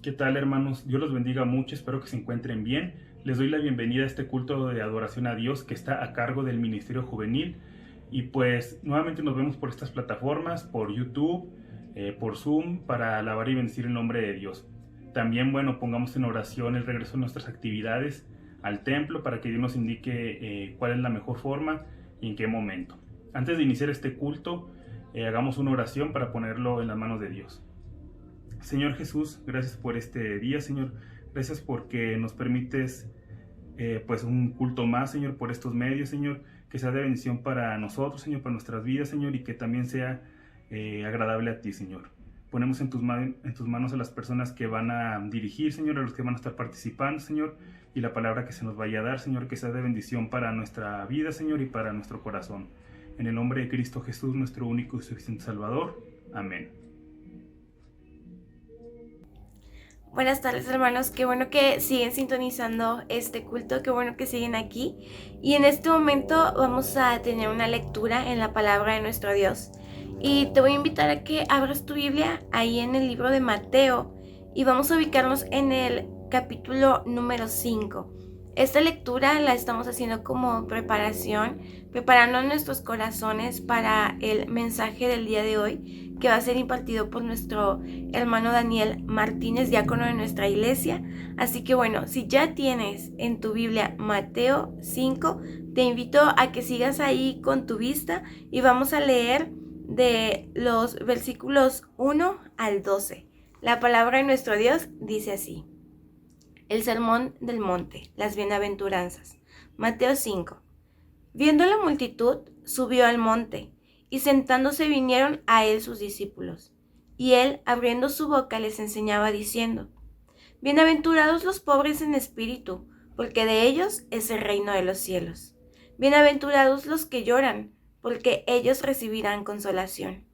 ¿Qué tal, hermanos? Dios los bendiga mucho, espero que se encuentren bien. Les doy la bienvenida a este culto de adoración a Dios que está a cargo del Ministerio Juvenil. Y pues nuevamente nos vemos por estas plataformas, por YouTube, por Zoom, para alabar y bendecir el nombre de Dios. También, pongamos en oración el regreso de nuestras actividades al templo para que Dios nos indique cuál es la mejor forma y en qué momento. Antes de iniciar este culto, hagamos una oración para ponerlo en las manos de Dios. Señor Jesús, gracias por este día, Señor. Gracias porque nos permites pues un culto más, Señor, por estos medios, Señor. Que sea de bendición para nosotros, Señor, para nuestras vidas, Señor, y que también sea agradable a ti, Señor. Ponemos en tus manos a las personas que van a dirigir, Señor, a los que van a estar participando, Señor, y la palabra que se nos vaya a dar, Señor, que sea de bendición para nuestra vida, Señor, y para nuestro corazón. En el nombre de Cristo Jesús, nuestro único y suficiente Salvador. Amén. Buenas tardes, hermanos, qué bueno que siguen sintonizando este culto, qué bueno que siguen aquí. Y en este momento vamos a tener una lectura en la palabra de nuestro Dios. Y te voy a invitar a que abras tu Biblia ahí en el libro de Mateo y vamos a ubicarnos en el capítulo número 5. Esta lectura la estamos haciendo como preparación, preparando nuestros corazones para el mensaje del día de hoy, que va a ser impartido por nuestro hermano Daniel Martínez, diácono de nuestra iglesia. Así que si ya tienes en tu Biblia Mateo 5, te invito a que sigas ahí con tu vista y vamos a leer de los versículos 1 al 12. La palabra de nuestro Dios dice así. El sermón del monte, las bienaventuranzas. Mateo 5. Viendo la multitud, subió al monte, y sentándose vinieron a él sus discípulos. Y él, abriendo su boca, les enseñaba diciendo: Bienaventurados los pobres en espíritu, porque de ellos es el reino de los cielos. Bienaventurados los que lloran, porque ellos recibirán consolación.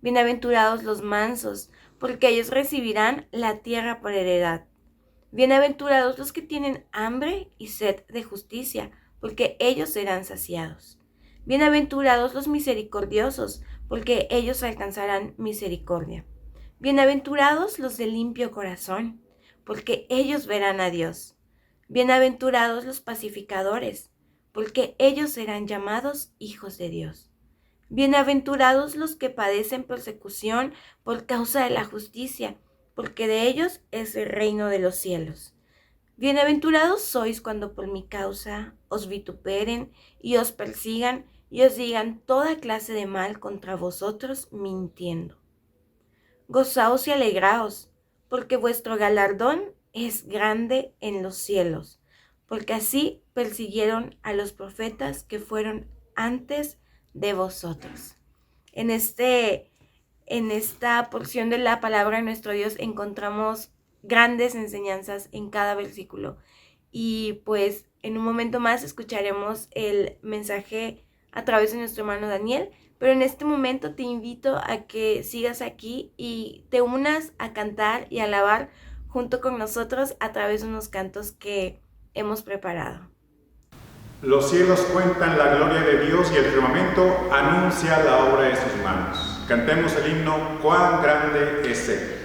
Bienaventurados los mansos, porque ellos recibirán la tierra por heredad. Bienaventurados los que tienen hambre y sed de justicia, porque ellos serán saciados. Bienaventurados los misericordiosos, porque ellos alcanzarán misericordia. Bienaventurados los de limpio corazón, porque ellos verán a Dios. Bienaventurados los pacificadores, porque ellos serán llamados hijos de Dios. Bienaventurados los que padecen persecución por causa de la justicia, porque de ellos es el reino de los cielos. Bienaventurados sois cuando por mi causa os vituperen y os persigan y os digan toda clase de mal contra vosotros mintiendo. Gozaos y alegraos, porque vuestro galardón es grande en los cielos, porque así persiguieron a los profetas que fueron antes de vosotros. En esta porción de la palabra de nuestro Dios encontramos grandes enseñanzas en cada versículo. Y pues en un momento más escucharemos el mensaje a través de nuestro hermano Daniel. Pero en este momento te invito a que sigas aquí y te unas a cantar y alabar junto con nosotros a través de unos cantos que hemos preparado. Los cielos cuentan la gloria de Dios y el firmamento anuncia la obra de sus manos. Cantemos el himno Cuán grande es Él.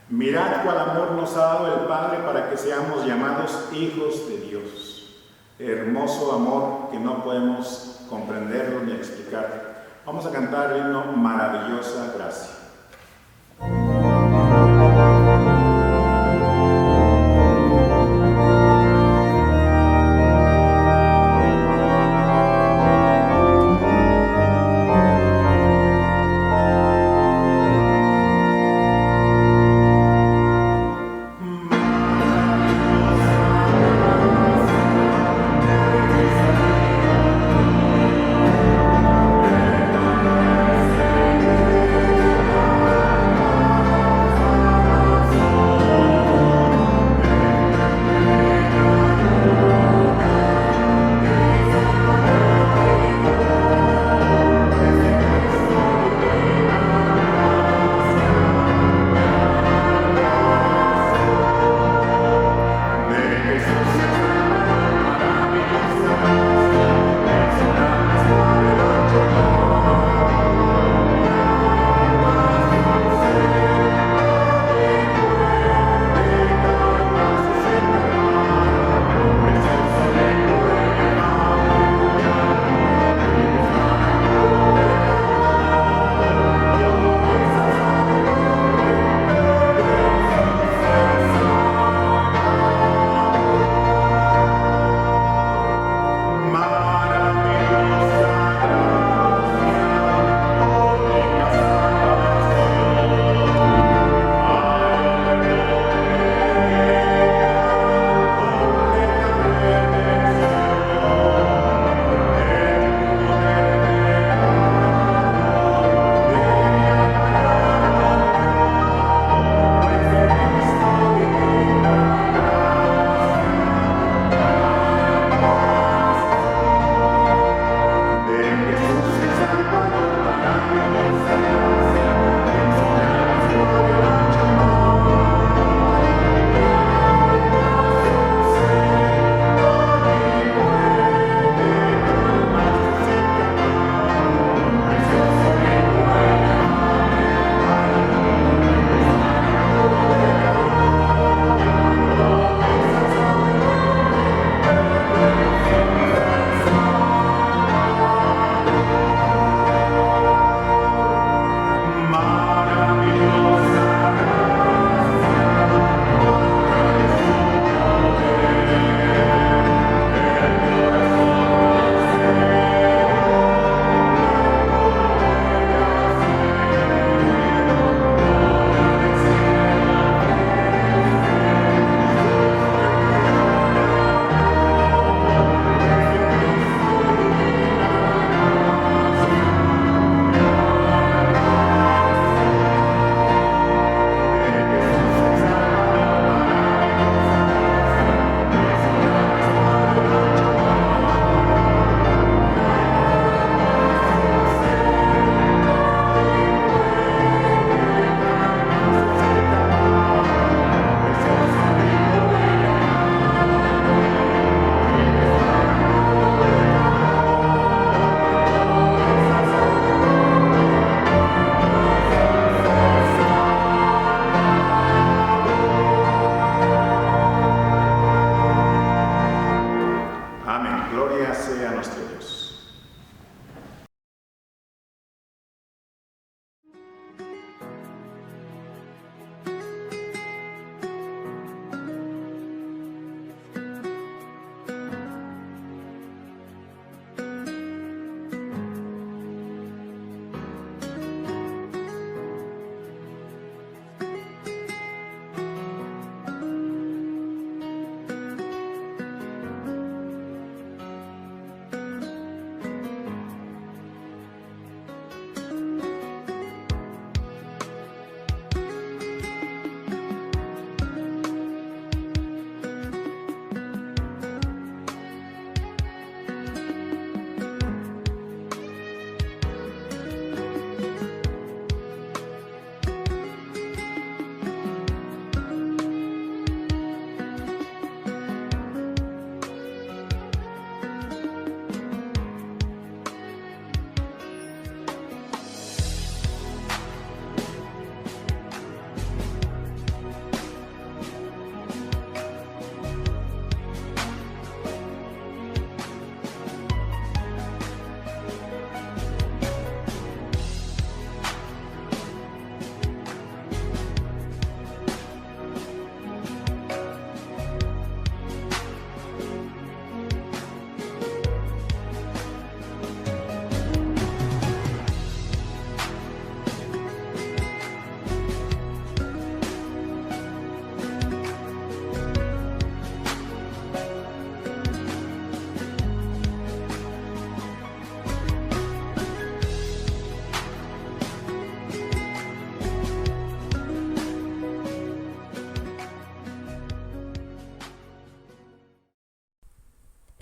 Mirad cuál amor nos ha dado el Padre para que seamos llamados hijos de Dios. Hermoso amor que no podemos comprenderlo ni explicar. Vamos a cantar el himno Maravillosa Gracia.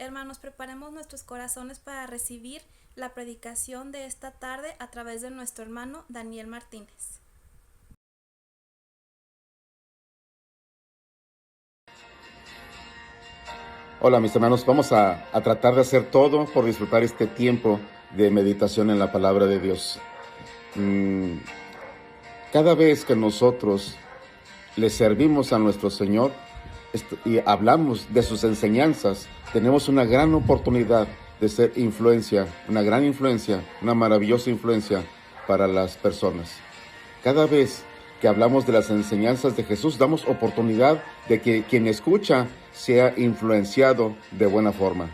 Hermanos, preparemos nuestros corazones para recibir la predicación de esta tarde a través de nuestro hermano Daniel Martínez. Hola mis hermanos, vamos a tratar de hacer todo por disfrutar este tiempo de meditación en la palabra de Dios. Cada vez que nosotros le servimos a nuestro Señor y hablamos de sus enseñanzas, tenemos una gran oportunidad de ser influencia, una gran influencia, una maravillosa influencia para las personas. Cada vez que hablamos de las enseñanzas de Jesús, damos oportunidad de que quien escucha sea influenciado de buena forma.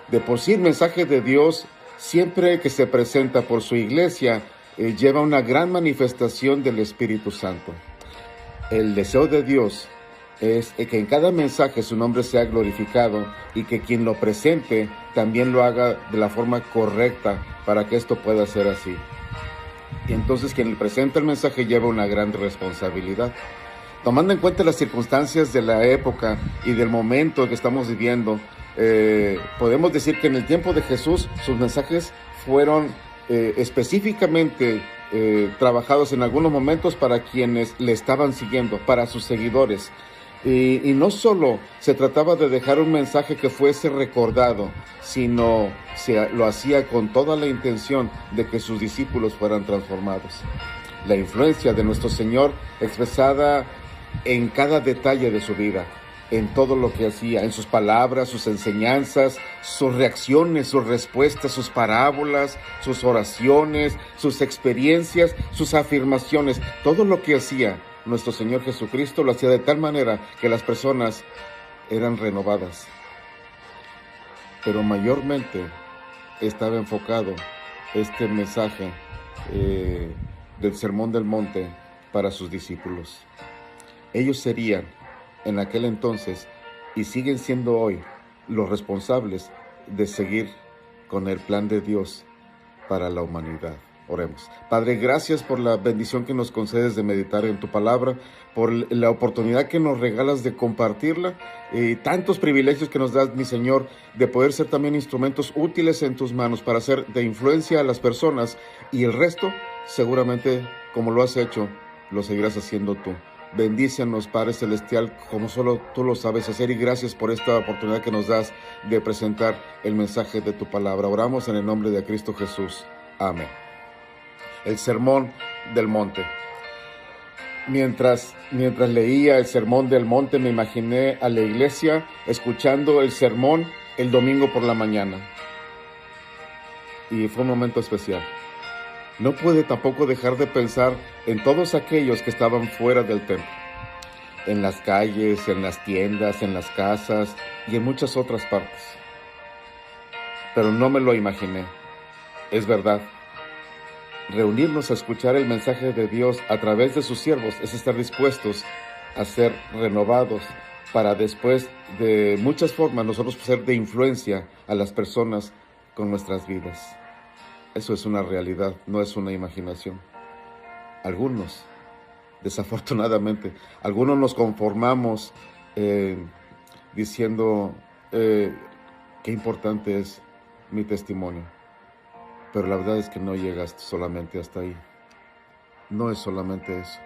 De por sí, el mensaje de Dios, siempre que se presenta por su iglesia, lleva una gran manifestación del Espíritu Santo. El deseo de Dios es que en cada mensaje su nombre sea glorificado y que quien lo presente también lo haga de la forma correcta para que esto pueda ser así. Y entonces quien le presenta el mensaje lleva una gran responsabilidad. Tomando en cuenta las circunstancias de la época y del momento que estamos viviendo, podemos decir que en el tiempo de Jesús sus mensajes fueron específicamente trabajados en algunos momentos para quienes le estaban siguiendo, para sus seguidores. Y no solo se trataba de dejar un mensaje que fuese recordado, sino lo hacía con toda la intención de que sus discípulos fueran transformados. La influencia de nuestro Señor expresada en cada detalle de su vida, en todo lo que hacía, en sus palabras, sus enseñanzas, sus reacciones, sus respuestas, sus parábolas, sus oraciones, sus experiencias, sus afirmaciones, todo lo que hacía nuestro Señor Jesucristo lo hacía de tal manera que las personas eran renovadas. Pero mayormente estaba enfocado este mensaje del Sermón del Monte para sus discípulos. Ellos serían en aquel entonces y siguen siendo hoy los responsables de seguir con el plan de Dios para la humanidad. Oremos. Padre, gracias por la bendición que nos concedes de meditar en tu palabra, por la oportunidad que nos regalas de compartirla y tantos privilegios que nos das, mi Señor, de poder ser también instrumentos útiles en tus manos para ser de influencia a las personas, y el resto, seguramente, como lo has hecho, lo seguirás haciendo tú. Bendícenos, Padre Celestial, como solo tú lo sabes hacer, y gracias por esta oportunidad que nos das de presentar el mensaje de tu palabra. Oramos en el nombre de Cristo Jesús. Amén. El Sermón del Monte. Mientras leía el Sermón del Monte, me imaginé a la iglesia escuchando el sermón el domingo por la mañana. Y fue un momento especial. No pude tampoco dejar de pensar en todos aquellos que estaban fuera del templo, en las calles, en las tiendas, en las casas y en muchas otras partes. Pero no me lo imaginé. Es verdad. Reunirnos a escuchar el mensaje de Dios a través de sus siervos es estar dispuestos a ser renovados para después de muchas formas nosotros ser de influencia a las personas con nuestras vidas. Eso es una realidad, no es una imaginación. Algunos, desafortunadamente, algunos nos conformamos diciendo qué importante es mi testimonio. Pero la verdad es que no llegas solamente hasta ahí. No es solamente eso.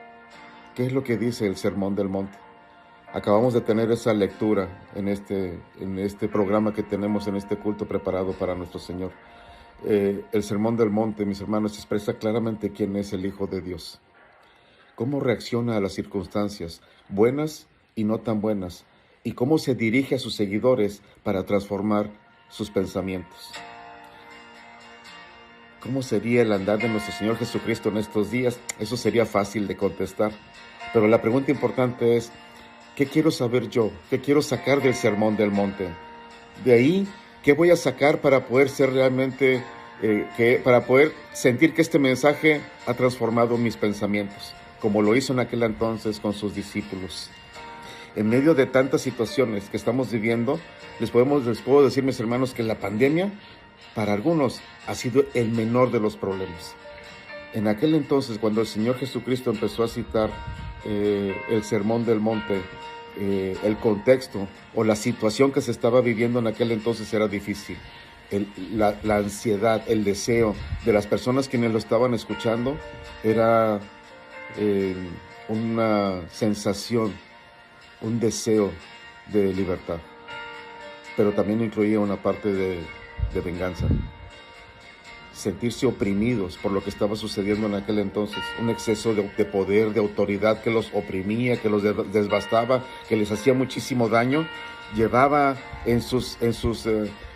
¿Qué es lo que dice el Sermón del Monte? Acabamos de tener esa lectura en este programa que tenemos en este culto preparado para nuestro Señor. El Sermón del Monte, mis hermanos, expresa claramente quién es el Hijo de Dios. Cómo reacciona a las circunstancias, buenas y no tan buenas, y cómo se dirige a sus seguidores para transformar sus pensamientos. ¿Cómo sería el andar de nuestro Señor Jesucristo en estos días? Eso sería fácil de contestar. Pero la pregunta importante es, ¿qué quiero saber yo? ¿Qué quiero sacar del Sermón del Monte? De ahí, ¿qué voy a sacar para poder ser realmente, para poder sentir que este mensaje ha transformado mis pensamientos, como lo hizo en aquel entonces con sus discípulos? En medio de tantas situaciones que estamos viviendo, les puedo decir, mis hermanos, que la pandemia, para algunos, ha sido el menor de los problemas. En aquel entonces, cuando el Señor Jesucristo empezó a citar el Sermón del Monte, el contexto o la situación que se estaba viviendo en aquel entonces era difícil. La ansiedad, el deseo de las personas quienes lo estaban escuchando era una sensación, un deseo de libertad, pero también incluía una parte de venganza. Sentirse oprimidos por lo que estaba sucediendo en aquel entonces, un exceso de poder, de autoridad que los oprimía, que los devastaba, que les hacía muchísimo daño, llevaba en sus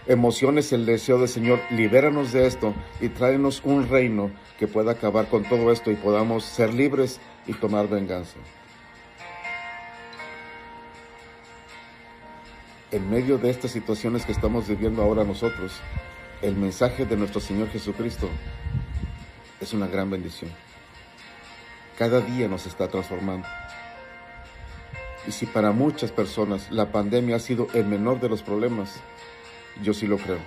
emociones el deseo de Señor, libéranos de esto y tráenos un reino que pueda acabar con todo esto y podamos ser libres y tomar venganza. En medio de estas situaciones que estamos viviendo ahora nosotros, el mensaje de nuestro Señor Jesucristo es una gran bendición. Cada día nos está transformando. Y si para muchas personas la pandemia ha sido el menor de los problemas, yo sí lo creo.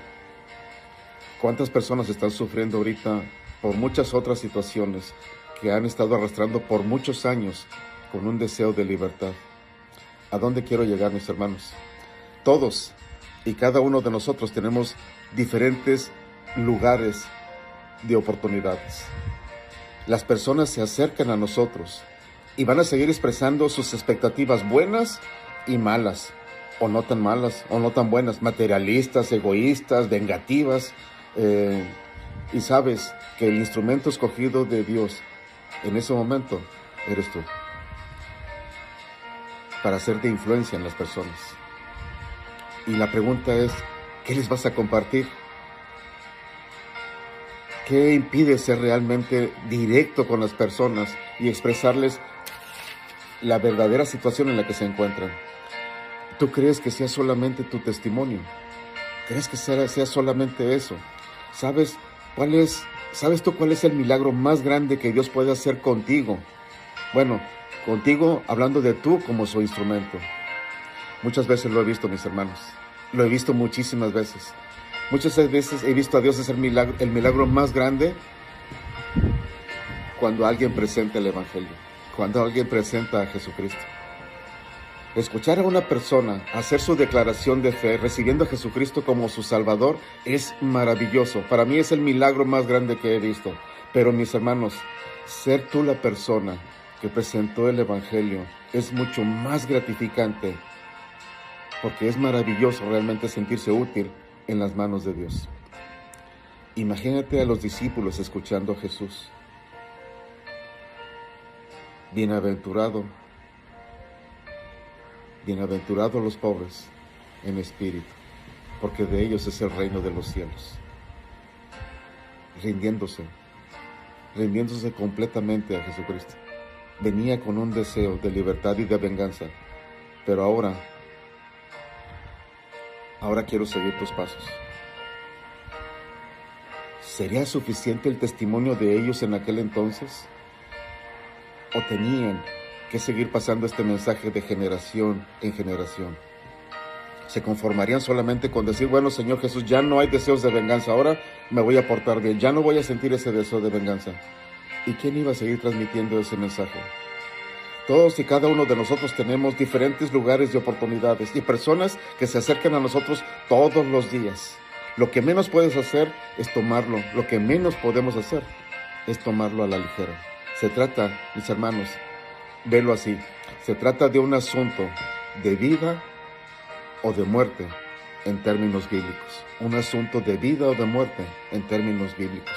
¿Cuántas personas están sufriendo ahorita por muchas otras situaciones que han estado arrastrando por muchos años con un deseo de libertad? ¿A dónde quiero llegar, mis hermanos? Todos y cada uno de nosotros tenemos diferentes lugares de oportunidades. Las personas se acercan a nosotros y van a seguir expresando sus expectativas buenas y malas, o no tan malas, o no tan buenas, materialistas, egoístas, vengativas, y sabes que el instrumento escogido de Dios en ese momento eres tú, para ser de influencia en las personas. Y la pregunta es, ¿qué les vas a compartir? ¿Qué impide ser realmente directo con las personas y expresarles la verdadera situación en la que se encuentran? ¿Tú crees que sea solamente tu testimonio? ¿Crees que sea solamente eso? ¿Sabes tú cuál es el milagro más grande que Dios puede hacer contigo? Bueno, contigo hablando de tú como su instrumento. Muchas veces lo he visto, mis hermanos. Lo he visto muchísimas veces. Muchas veces he visto a Dios hacer el milagro más grande cuando alguien presenta el Evangelio, cuando alguien presenta a Jesucristo. Escuchar a una persona hacer su declaración de fe, recibiendo a Jesucristo como su Salvador, es maravilloso. Para mí es el milagro más grande que he visto. Pero mis hermanos, ser tú la persona que presentó el Evangelio es mucho más gratificante, porque es maravilloso realmente sentirse útil en las manos de Dios. Imagínate a los discípulos escuchando a Jesús. Bienaventurados los pobres en espíritu, porque de ellos es el reino de los cielos. Rindiéndose completamente a Jesucristo. Venía con un deseo de libertad y de venganza, pero ahora quiero seguir tus pasos. ¿Sería suficiente el testimonio de ellos en aquel entonces? ¿O tenían que seguir pasando este mensaje de generación en generación? ¿Se conformarían solamente con decir, bueno, Señor Jesús, ya no hay deseos de venganza, ahora me voy a portar bien, ya no voy a sentir ese deseo de venganza? ¿Y quién iba a seguir transmitiendo ese mensaje? Todos y cada uno de nosotros tenemos diferentes lugares de oportunidades y personas que se acercan a nosotros todos los días. Lo que menos puedes hacer es tomarlo, lo que menos podemos hacer es tomarlo a la ligera. Se trata, mis hermanos, velo así, se trata de un asunto de vida o de muerte en términos bíblicos. Un asunto de vida o de muerte en términos bíblicos.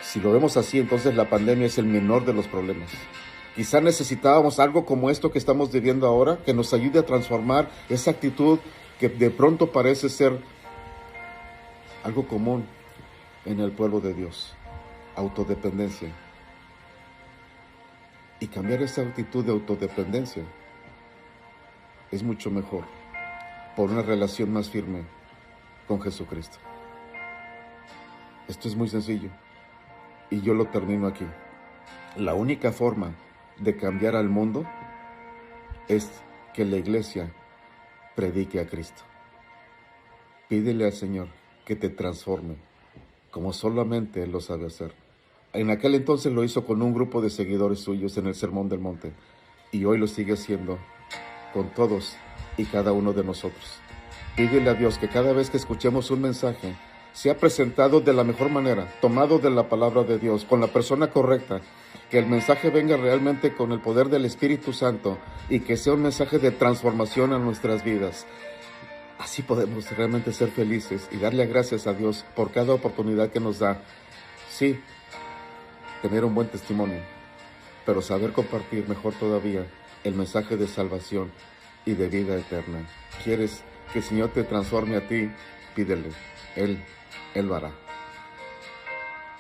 Si lo vemos así, entonces la pandemia es el menor de los problemas. Quizá necesitábamos algo como esto que estamos viviendo ahora, que nos ayude a transformar esa actitud que de pronto parece ser algo común en el pueblo de Dios, autodependencia. Y cambiar esa actitud de autodependencia es mucho mejor por una relación más firme con Jesucristo. Esto es muy sencillo y yo lo termino aquí. La única forma de cambiar al mundo es que la iglesia predique a Cristo. Pídele al Señor que te transforme, como solamente Él lo sabe hacer. En aquel entonces lo hizo con un grupo de seguidores suyos en el Sermón del Monte, y hoy lo sigue haciendo con todos y cada uno de nosotros. Pídele a Dios que cada vez que escuchemos un mensaje sea presentado de la mejor manera, tomado de la palabra de Dios, con la persona correcta, que el mensaje venga realmente con el poder del Espíritu Santo y que sea un mensaje de transformación a nuestras vidas. Así podemos realmente ser felices y darle gracias a Dios por cada oportunidad que nos da. Sí, tener un buen testimonio, pero saber compartir mejor todavía el mensaje de salvación y de vida eterna. ¿Quieres que el Señor te transforme a ti? Pídele, Él lo hará.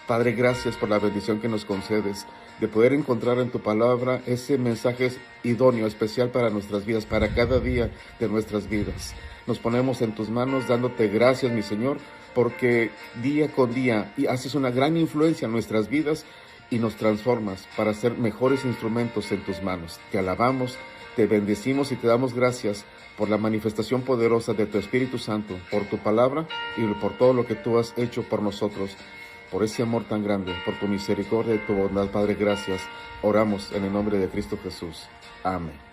Padre, gracias por la bendición que nos concedes de poder encontrar en tu palabra ese mensaje idóneo, especial para nuestras vidas, para cada día de nuestras vidas. Nos ponemos en tus manos dándote gracias, mi Señor, porque día con día haces una gran influencia en nuestras vidas y nos transformas para ser mejores instrumentos en tus manos. Te alabamos, te bendecimos y te damos gracias por la manifestación poderosa de tu Espíritu Santo, por tu palabra y por todo lo que tú has hecho por nosotros, por ese amor tan grande, por tu misericordia y tu bondad, Padre, gracias. Oramos en el nombre de Cristo Jesús. Amén.